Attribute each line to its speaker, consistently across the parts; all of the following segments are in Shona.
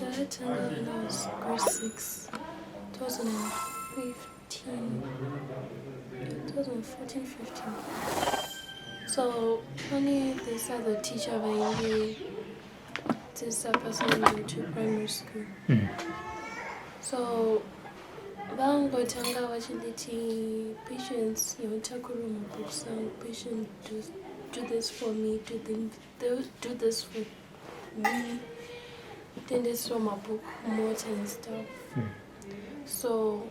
Speaker 1: that when I was grade 6, 2015, 2014, 15. So, funny, this other teacher by this person to primary school. So, Bangotanga watching patients, Takuruma books, patients do this for me, do this for me, then this from my book, more and stuff. So,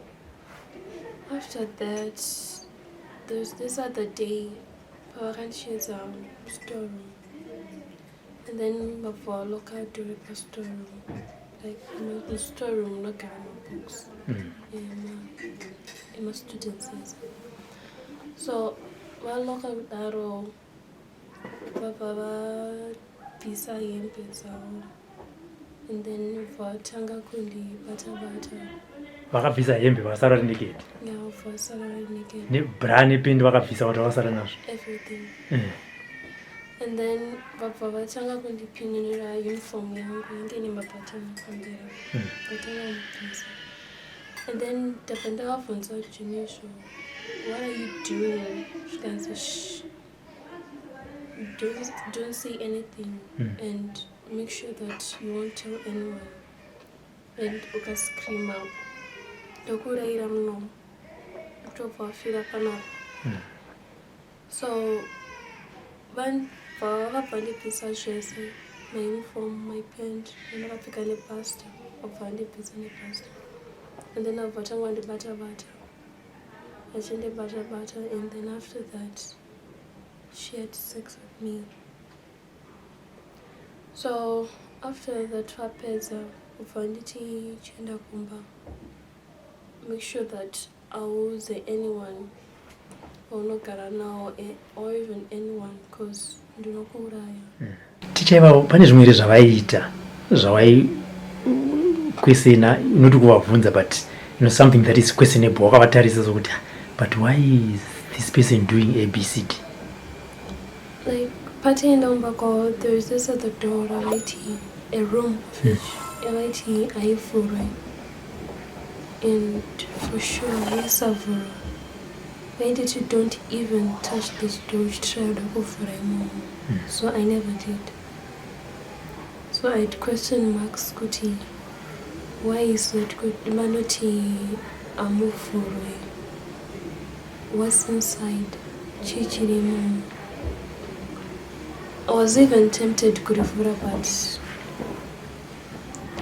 Speaker 1: after that, there's this other day, Pawakanchi's storeroom. And then before look out to the storeroom. Like the storeroom, look at my books. In my students. So, while look at that all, Baba Pisa and Pizza. And then for Tanga Kundi, Bata.
Speaker 2: Vakabvisa hembe vakasara naked.
Speaker 1: Yeah, for salary naked.
Speaker 2: Ne brani pindi vakabvisa kuti vakasara nazvo.
Speaker 1: Everything. And then Baba Tanga Kundi pinira uniform yangu ingeni mapatana kandera. Patana mpisa. And then the Panda phones out Joinisa, what are you doing? She can say shh. Don't say anything and make sure that you won't tell anyone. And you can scream out. So when Bandi pizza dress, my uniform, my pant, and I pick a pasta, Bandi pizza and pasta. And then I bought one the butter. I changed the butter, and then after that, she had sex with me. So after the trapeza, Ufanditi Chenda Kumba, make sure that I will say anyone or no Karana or even anyone, because do not go there.
Speaker 2: Tichaiva pane zvimwe zvavaita zvavai quesena inoti kuvabvunza, but something that is questionable wakavatarisa sokuti but why is this person doing ABCD?
Speaker 1: Like party in Dombako, there's this at the door, a room fish, I full right. And for sure, yes, I've made it. You don't even touch this door. You try to go for a mom. So I never did. So I'd question Max Kuti. Why is it good? Manoti move forward. What's inside? Chichiri mom. I was even tempted to go for a but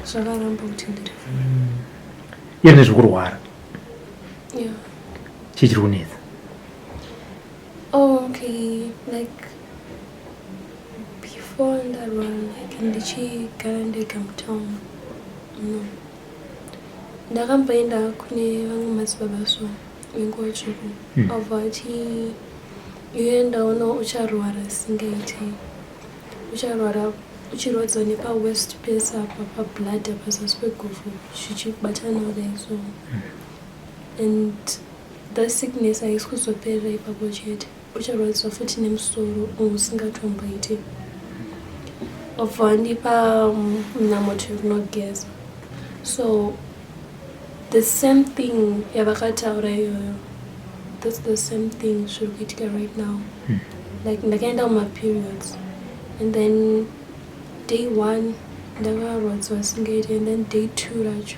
Speaker 1: Shagaram to the
Speaker 2: Ine zvikurwara.
Speaker 1: Yeah.
Speaker 2: Chichiri kunetsa.
Speaker 1: Oh, okay. Like before that one, like in the Garande town. No. Ndakambaenda kune vamwe madzibaba so wenguva tsvuku abva ati uendawo ucharwara singaiti ucharwara uchirwadza nepawest pesa apa pablood pazasi peguvhu zvichibatanawo dai so and the sickness haisi kuzoperera ipapo chete ucharwadzwa futi nemusoro usingatomboiti abva andipa namoto rinogeza so the same thing yavakataura iyoyo that's the same thing zviri kuitika right now like ndakaenda mumaperiods and then day 1 ndakarwadzwa singaiti and then day 2 racho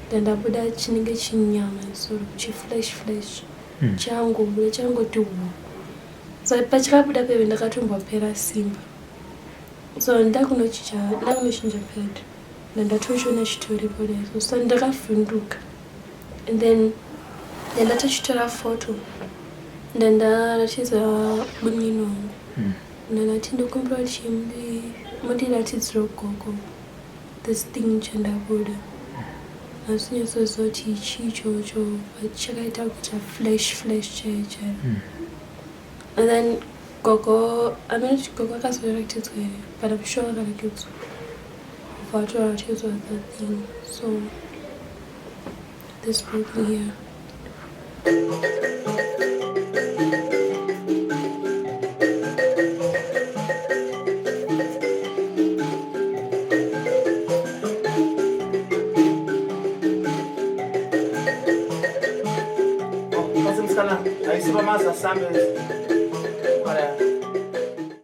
Speaker 1: ndandabuda chinenge chinyama sort of chiflesh changobuda changoti hu so pachikabuda peve ndakatombopera simba so ndakunochinja pad ndandatoshona chitori podaiso so ndakavhunduka and then ndandatochitora photo ndandaratidza bunini wangu ndandati ndokumbira kuti mundiratidzira gogo this thing chandabuda asi nyasoziva kuti chichocho chakaita kuita flesh chaiyo and then gogo amenoti gogo akazoratidza here but I'm sure akaratidzwa vatoratidzwa that thing so this brought me here.
Speaker 3: kana haisi pamazi asambe